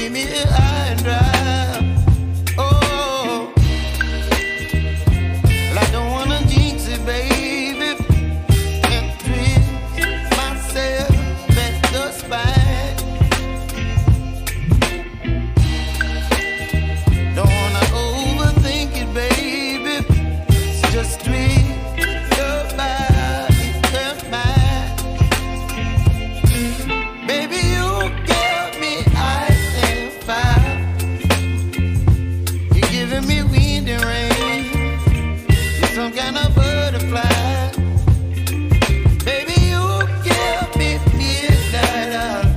leave me here high and dry. Oh, well, I don't wanna jinx it, baby, and twist myself at the spine. Don't wanna overthink it, baby. It's just twist your body and mine. Baby, you give me ice and fire. You're giving me wind and rain. You're some kind of butterfly. Baby, you give me midnight.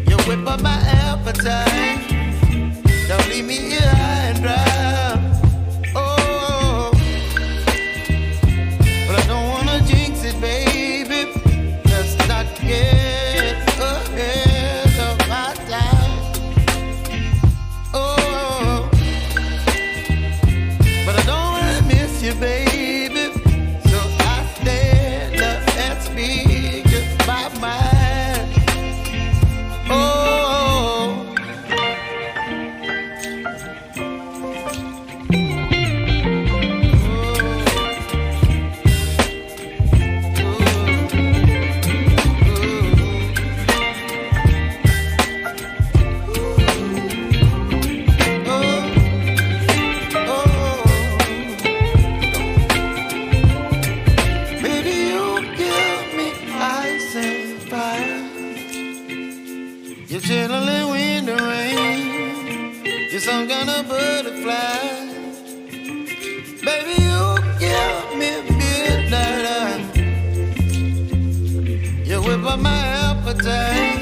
You whip up my appetite. Don't leave me here high and dry. Oh, but I don't wanna jinx it, baby. Let's not get ahead of my time. Oh, but I don't wanna miss you, baby. So I stand up and speak just my mind. Oh. Baby, you give me ice and fire. You're chilling wind and rain. You're some kind of butterfly. Baby, you give me midnight. You whip up my appetite.